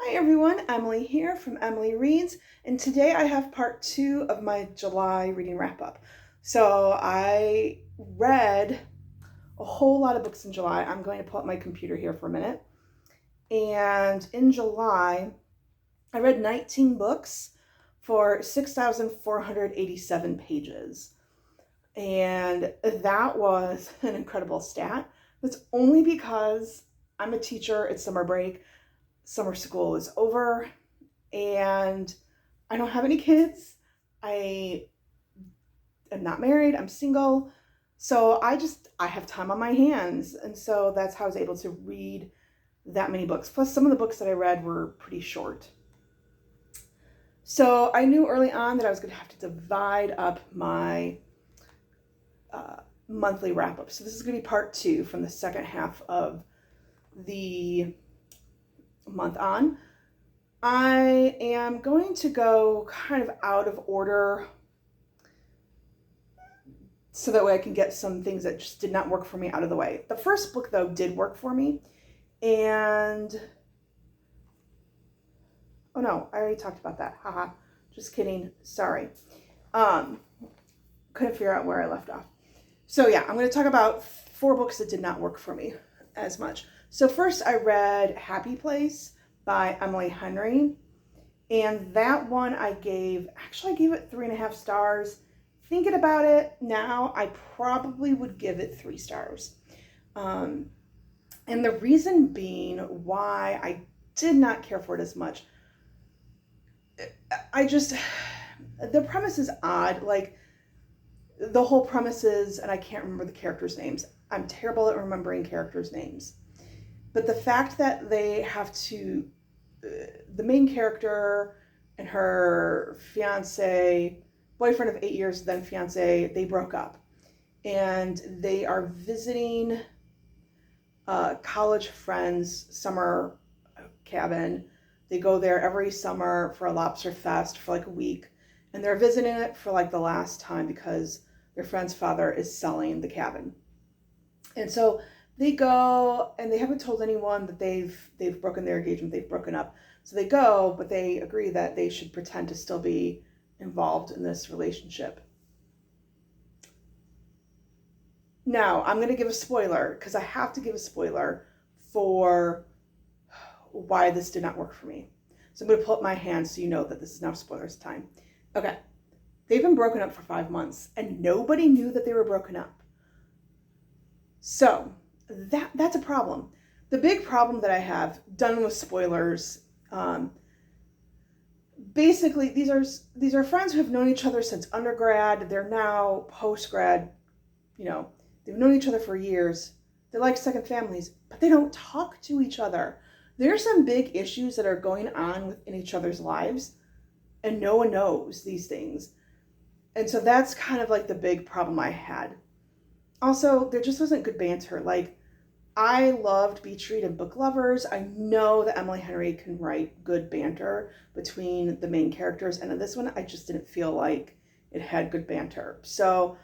Hi everyone, Emily here from Emily Reads, and today I have part 2 of my July reading wrap up. So I read a whole lot of books in July. I'm going to pull up my computer here for a minute. And in July, I read 19 books for 6,487 pages. And that was an incredible stat. That's only because I'm a teacher, it's summer break. Summer school is over and I don't have any kids. I am not married, I'm single. So I have time on my hands. And so that's how I was able to read that many books. Plus, some of the books that I read were pretty short. So I knew early on that I was going to have to divide up my monthly wrap up. So this is going to be part 2 from the second half of the month on. I am going to go kind of out of order so that way I can get some things that just did not work for me out of the way. The first book, though, did work for me. And, oh no, I already talked about that. Haha, just kidding. Sorry. Couldn't figure out where I left off. So yeah, I'm going to talk about 4 books that did not work for me as much. So first I read Happy Place by Emily Henry. And that one I gave it 3.5 stars. Thinking about it now, I probably would give it 3 stars. And the reason being why I did not care for it as much, the premise is odd. Like, the whole premise is, and I can't remember the characters' names. I'm terrible at remembering characters' names. But the fact that they have to, the main character and her boyfriend of 8 years, then fiance, they broke up. And they are visiting college friends' summer cabin. They go there every summer for a lobster fest for like a week. And they're visiting it for like the last time because their friend's father is selling the cabin. And so they go, and they haven't told anyone that they've broken their engagement, they've broken up. So they go, but they agree that they should pretend to still be involved in this relationship. Now, I'm going to give a spoiler, because I have to give a spoiler for why this did not work for me. So I'm going to pull up my hand so you know that this is now spoilers time. Okay. They've been broken up for 5 months, and nobody knew that they were broken up. So that's a problem. The big problem that I have, done with spoilers, basically these are friends who have known each other since undergrad. They're now post-grad, they've known each other for years. They're like second families, but they don't talk to each other. There are some big issues that are going on within each other's lives, and no one knows these things. And so that's kind of like the big problem I had. Also, there just wasn't good banter. Like, I loved Beach Read and Book Lovers. I know that Emily Henry can write good banter between the main characters, and in this one, I just didn't feel like it had good banter. So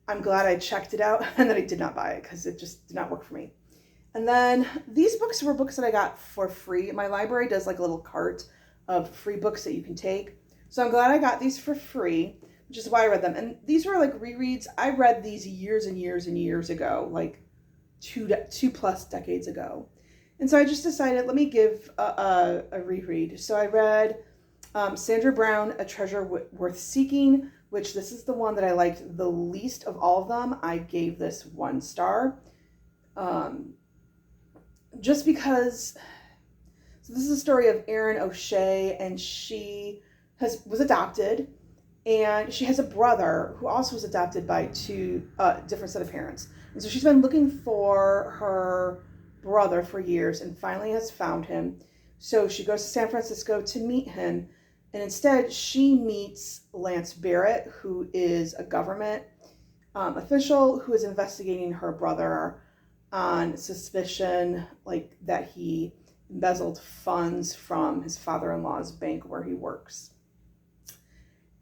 I'm glad I checked it out and that I did not buy it, because it just did not work for me. And then these books were books that I got for free. My library does like a little cart of free books that you can take. So I'm glad I got these for free, which is why I read them. And these were like rereads. I read these years and years and years ago, like two plus decades ago. And so I just decided, let me give a reread. So I read Sandra Brown, A Treasure Worth Seeking, which this is the one that I liked the least of all of them. I gave this 1 star. Just because, so this is a story of Erin O'Shea, and she was adopted, and she has a brother who also was adopted by 2 different set of parents. And so she's been looking for her brother for years and finally has found him. So she goes to San Francisco to meet him. And instead, she meets Lance Barrett, who is a government official who is investigating her brother on suspicion like that he embezzled funds from his father-in-law's bank where he works.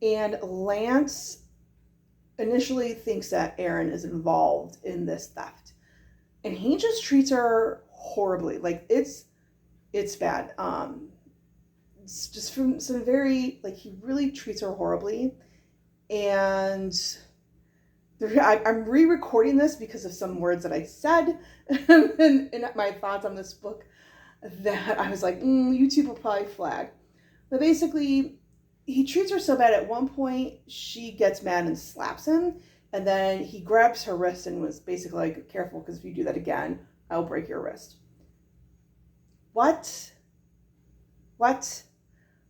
And Lance initially thinks that Erin is involved in this theft. And he just treats her horribly. Like, it's It's bad. It's just from some very, like, he really treats her horribly. And I'm re-recording this because of some words that I said in my thoughts on this book that I was like, YouTube will probably flag. But basically, he treats her so bad at one point, she gets mad and slaps him. And then he grabs her wrist and was basically like, careful, because if you do that again, I'll break your wrist. What?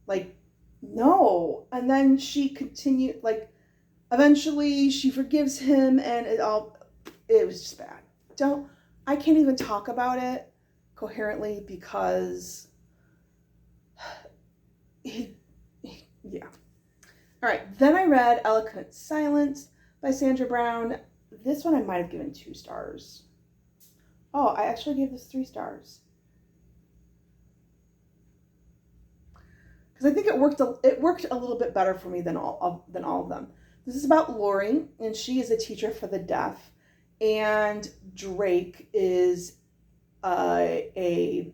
Like, no. And then she continued, like, eventually she forgives him, and it was just bad. I can't even talk about it coherently because yeah. All right, then I read Eloquent Silence by Sandra Brown. This one I might have given 2 stars. Oh, I actually gave this 3 stars. Because I think it worked a little bit better for me than all of them. This is about Lori, and she is a teacher for the deaf, and Drake is a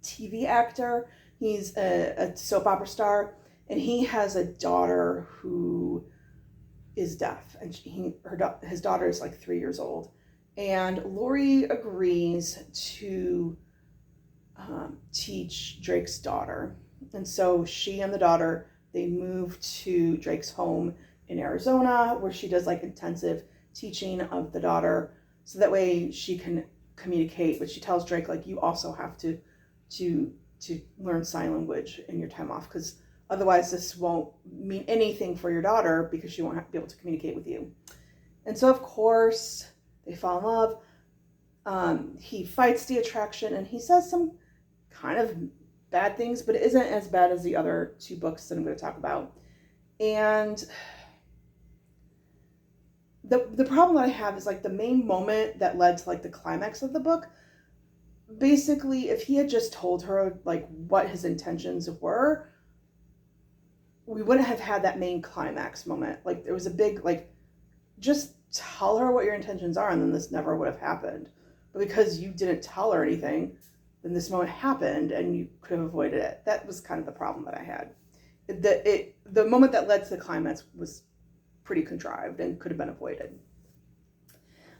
TV actor. He's a soap opera star, and he has a daughter who is deaf, and his daughter is like 3 years old, and Lori agrees to teach Drake's daughter, and so she and the daughter, they move to Drake's home in Arizona, where she does like intensive teaching of the daughter, so that way she can communicate. But she tells Drake, like, you also have to learn sign language in your time off, because otherwise this won't mean anything for your daughter, because she won't be able to communicate with you. And so of course they fall in love. He fights the attraction, and he says some kind of bad things, but it isn't as bad as the other 2 books that I'm going to talk about. And the problem that I have is, like, the main moment that led to, like, the climax of the book. Basically, if he had just told her, like, what his intentions were, we wouldn't have had that main climax moment. Like, there was a big, like, just tell her what your intentions are, and then this never would have happened. But because you didn't tell her anything, then this moment happened, and you could have avoided it. That was kind of the problem that I had. The moment that led to the climax was pretty contrived and could have been avoided. And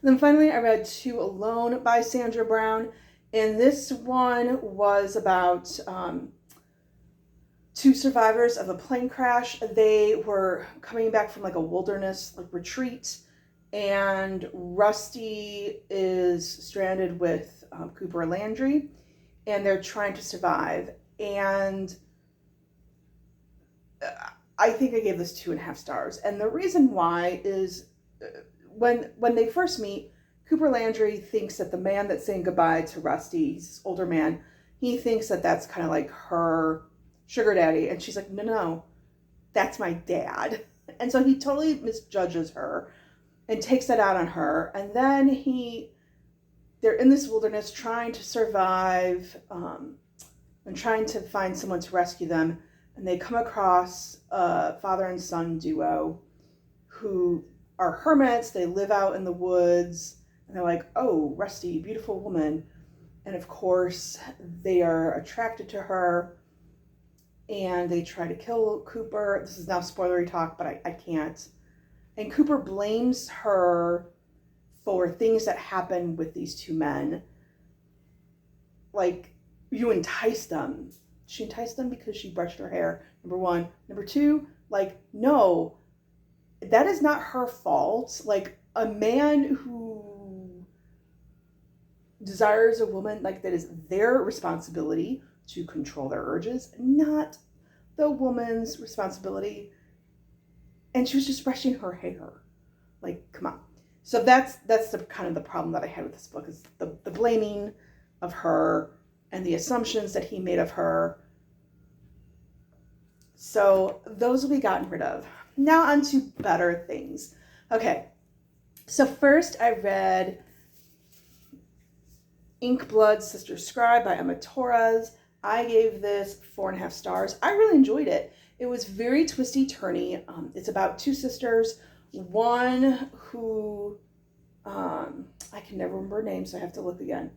then finally, I read To Alone by Sandra Brown, and this one was about 2 survivors of a plane crash. They were coming back from like a wilderness retreat, and Rusty is stranded with Cooper Landry, and they're trying to survive. And I think I gave this 2.5 stars. And the reason why is when they first meet, Cooper Landry thinks that the man that's saying goodbye to Rusty, he's this older man, he thinks that that's kind of like her sugar daddy. And she's like, no, that's my dad. And so he totally misjudges her and takes that out on her. And then they're in this wilderness trying to survive and trying to find someone to rescue them. And they come across a father and son duo who are hermits. They live out in the woods. And they're like, oh, Rusty, beautiful woman. And of course, they are attracted to her. And they try to kill Cooper. This is now spoilery talk, but I can't. And Cooper blames her for things that happen with these 2 men. Like, you enticed them. She enticed them because she brushed her hair, number 1. Number 2, like, no, that is not her fault. Like, a man who desires a woman, like, that is their responsibility to control their urges, not the woman's responsibility. And she was just brushing her hair. Like, come on. So that's the kind of the problem that I had with this book, is the blaming of her and the assumptions that he made of her. So those will be gotten rid of. Now on to better things. Okay, so first I read Inkblood Sister Scribe by Emma Torres. I gave this 4.5 stars. I really enjoyed it. It was very twisty-turny. It's about 2 sisters. One who, I can never remember her name, so I have to look again.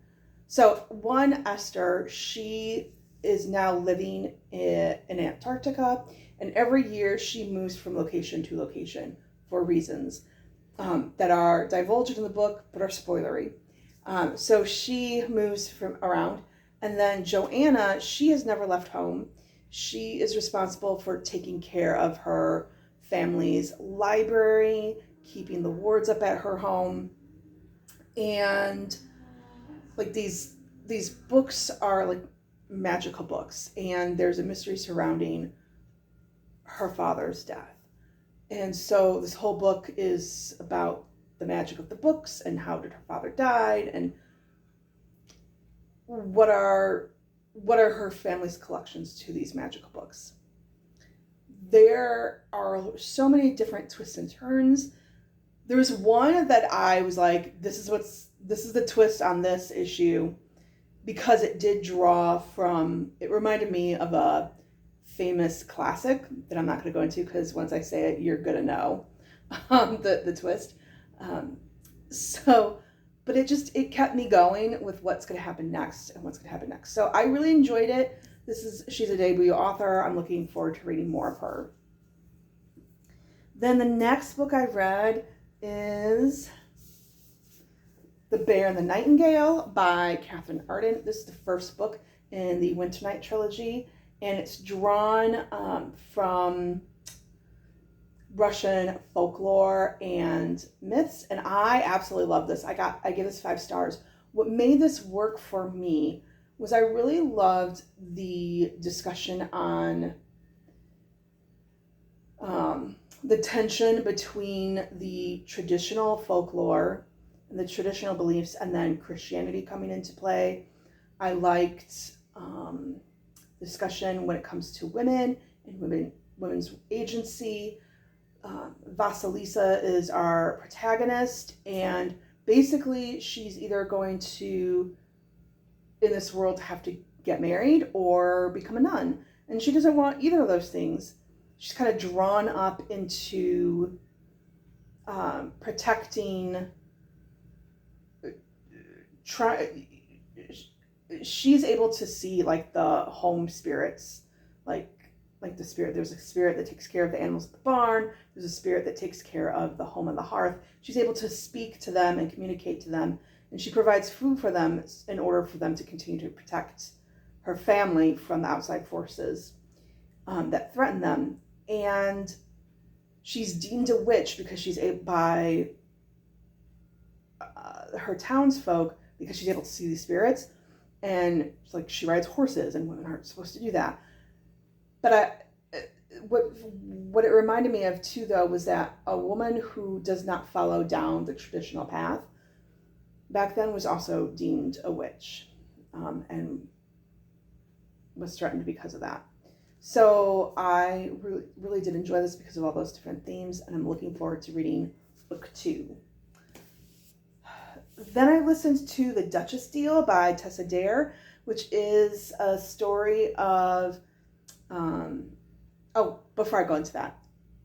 So one, Esther, she is now living in Antarctica, and every year she moves from location to location for reasons that are divulged in the book but are spoilery. So she moves from around, and then Joanna, she has never left home. She is responsible for taking care of her family's library, keeping the wards up at her home, and like these books are like magical books, and there's a mystery surrounding her father's death. And so this whole book is about the magic of the books and how did her father died and what are her family's collections to these magical books. There are so many different twists and turns. There was one that I was like, this is the twist on this issue, because it did draw from, it reminded me of a famous classic that I'm not going to go into because once I say it, you're going to know the twist. But it kept me going with what's going to happen next and what's going to happen next. So I really enjoyed it. She's a debut author. I'm looking forward to reading more of her. Then the next book I read is The Bear and the Nightingale by Catherine Arden. This is the first book in the Winter Night trilogy, and it's drawn from Russian folklore and myths, and I absolutely love this. I give this 5 stars. What made this work for me was I really loved the discussion on the tension between the traditional folklore and the traditional beliefs and then Christianity coming into play. I liked discussion when it comes to women and women's agency. Vasilisa is our protagonist, and basically she's either going to, in this world, have to get married or become a nun. And she doesn't want either of those things. She's kind of drawn up into protecting, she's able to see like the home spirits, like the spirit. There's a spirit that takes care of the animals at the barn. There's a spirit that takes care of the home and the hearth. She's able to speak to them and communicate to them, and she provides food for them in order for them to continue to protect her family from the outside forces that threaten them. And she's deemed a witch because she's by her townsfolk, because she's able to see these spirits, and like she rides horses, and women aren't supposed to do that. But what it reminded me of too, though, was that a woman who does not follow down the traditional path back then was also deemed a witch, and was threatened because of that. So I really did enjoy this because of all those different themes, and I'm looking forward to reading book 2. Then I listened to The Duchess Deal by Tessa Dare, which is a story of, before I go into that,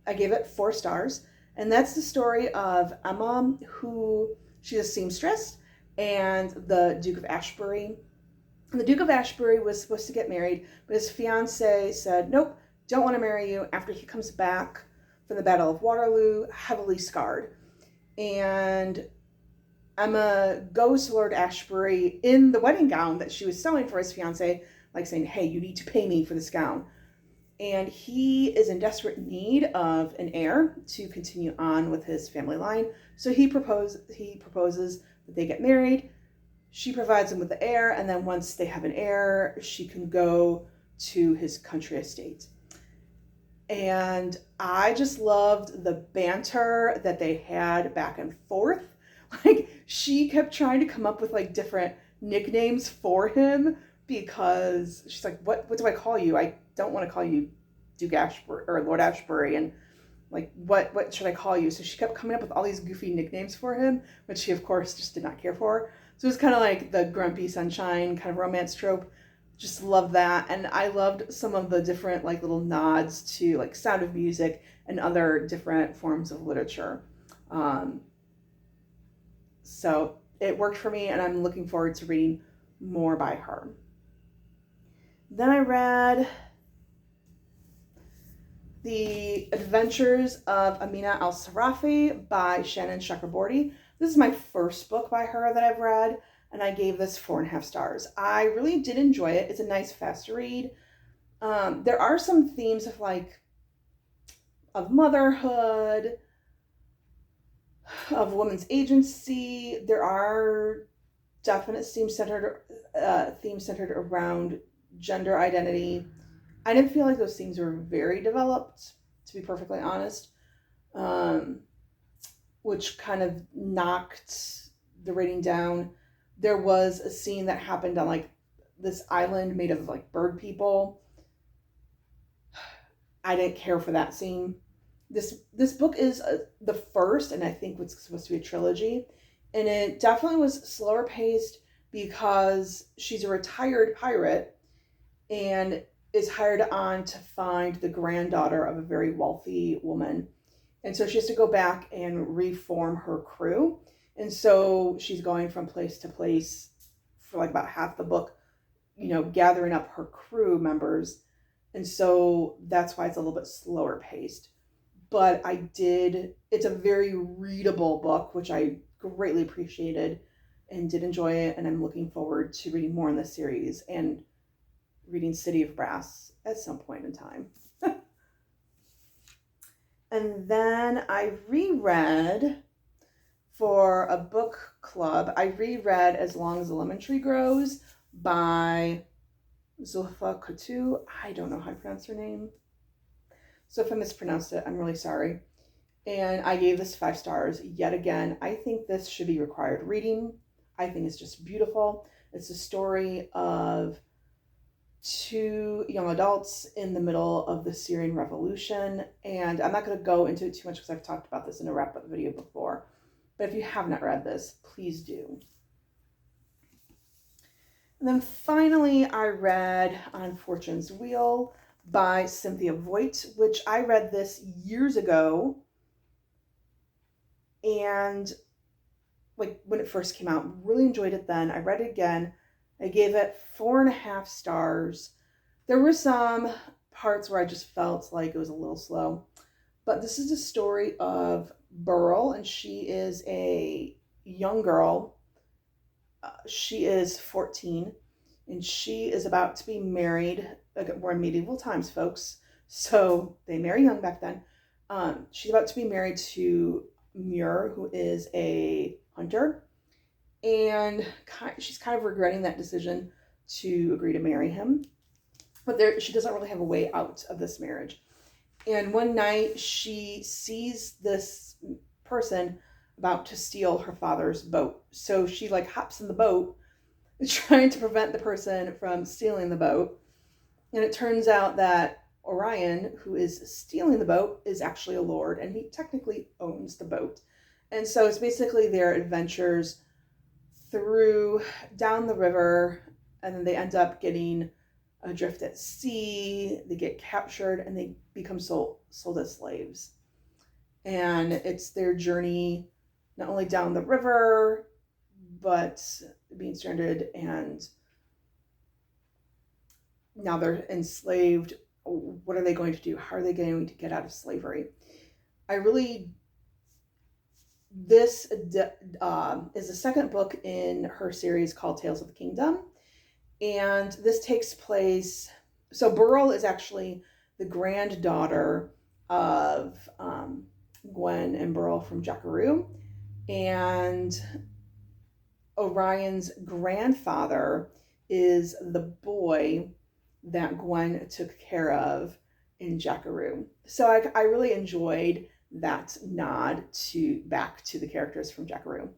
I gave it 4 stars, and that's the story of Emma, who, she's a seamstress, and the Duke of Ashbury. And the Duke of Ashbury was supposed to get married, but his fiancée said, nope, don't want to marry you, after he comes back from the Battle of Waterloo, heavily scarred. And Emma goes to Lord Ashbury in the wedding gown that she was sewing for his fiancée, like saying, hey, you need to pay me for this gown. And he is in desperate need of an heir to continue on with his family line. So he proposes that they get married. She provides him with the heir, and then once they have an heir, she can go to his country estate. And I just loved the banter that they had back and forth. Like, she kept trying to come up with like different nicknames for him, because she's like, what do I call you? I don't want to call you Duke Ashbury or Lord Ashbury, and like, what should I call you? So she kept coming up with all these goofy nicknames for him, which he of course just did not care for. So it was kind of like the grumpy sunshine kind of romance trope. Just love that. And I loved some of the different like little nods to like Sound of Music and other different forms of literature. So it worked for me, and I'm looking forward to reading more by her. Then I read The Adventures of Amina Al-Sarafi by Shannon Chakraborty. This is my first book by her that I've read, and I gave this 4.5 stars. I really did enjoy it. It's a nice, fast read. There are some themes of motherhood, of women's agency. There are definite themes centered around gender identity. I didn't feel like those themes were very developed, to be perfectly honest, which kind of knocked the rating down. There was a scene that happened on like this island made of like bird people. I didn't care for that scene. This book is the first, and I think what's supposed to be a trilogy, and it definitely was slower paced because she's a retired pirate and is hired on to find the granddaughter of a very wealthy woman. And so she has to go back and reform her crew. And so she's going from place to place for like about half the book, gathering up her crew members. And so that's why it's a little bit slower paced. But it's a very readable book, which I greatly appreciated and did enjoy it. And I'm looking forward to reading more in this series and reading City of Brass at some point in time. And then I reread for a book club, I reread As Long as the Lemon Tree Grows by Zulfa Kotu. I don't know how to pronounce her name. So if I mispronounced it, I'm really sorry. And I gave this 5 stars yet again. I think this should be required reading. I think it's just beautiful. It's a story of 2 young adults in the middle of the Syrian revolution. And I'm not going to go into it too much because I've talked about this in a wrap-up video before. But if you have not read this, please do. And then finally, I read On Fortune's Wheel by Cynthia Voigt, which I read this years ago. And like when it first came out, really enjoyed it then. I read it again. I gave it 4.5 stars. There were some parts where I just felt like it was a little slow. But this is a story of Burl, and she is a young girl. She is 14, and she is about to be married. We're in medieval times, folks, so they marry young back then. She's about to be married to Muir, who is a hunter, and she's kind of regretting that decision to agree to marry him. But she doesn't really have a way out of this marriage. And one night she sees this person about to steal her father's boat. So she hops in the boat trying to prevent the person from stealing the boat. And it turns out that Orion, who is stealing the boat, is actually a lord, and he technically owns the boat. And so it's basically their adventures down the river, and then they end up getting adrift at sea, they get captured, and they become sold as slaves. And it's their journey not only down the river, but being stranded, and now they're enslaved. What are they going to do? How are they going to get out of slavery? This is the second book in her series called Tales of the Kingdom. And this takes place, so Burl is actually the granddaughter of Gwen and Burl from Jackaroo. And Orion's grandfather is the boy that Gwen took care of in Jackaroo. So I really enjoyed that nod back to the characters from Jackaroo.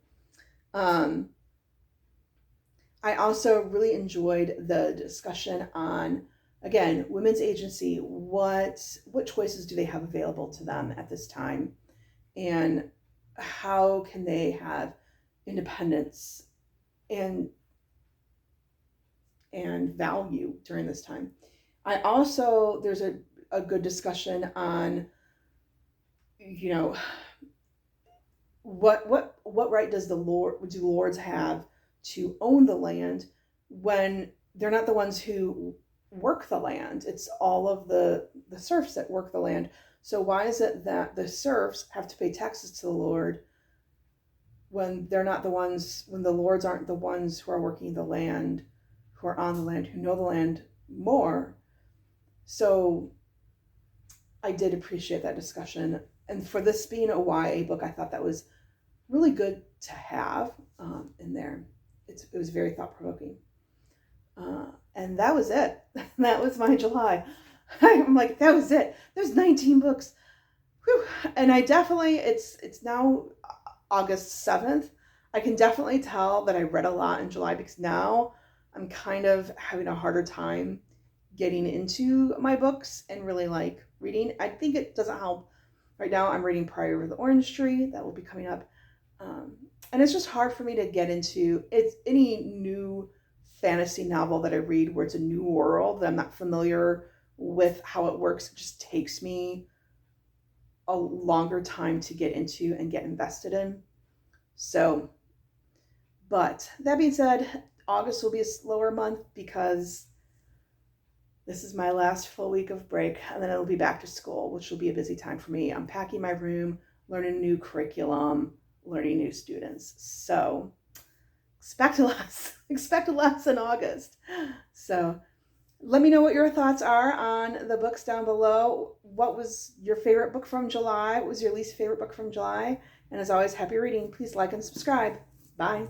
I also really enjoyed the discussion on, again, women's agency. What choices do they have available to them at this time? And how can they have independence and value during this time? There's a good discussion on, what right do lords have to own the land, when they're not the ones who work the land. It's all of the serfs that work the land. So why is it that the serfs have to pay taxes to the Lord when they're not the ones, when the lords aren't the ones who are working the land, who are on the land, who know the land more? So I did appreciate that discussion. And for this being a YA book, I thought that was really good to have in there. It was very thought provoking. And that was it. That was my July. I'm like, that was it. There's 19 books. Whew. And I definitely, it's now August 7th. I can definitely tell that I read a lot in July because now I'm kind of having a harder time getting into my books and really like reading. I think it doesn't help. Right now I'm reading Priory of the Orange Tree. That will be coming up. And it's just hard for me to get into any new fantasy novel that I read where it's a new world that I'm not familiar with how it works. It just takes me a longer time to get into and get invested in. So, but that being said, August will be a slower month because this is my last full week of break, and then it'll be back to school, which will be a busy time for me. I'm packing my room, learning new curriculum, learning new students. So expect less in August. So let me know what your thoughts are on the books down below. What was your favorite book from July? What was your least favorite book from July? And as always, happy reading. Please like and subscribe. Bye.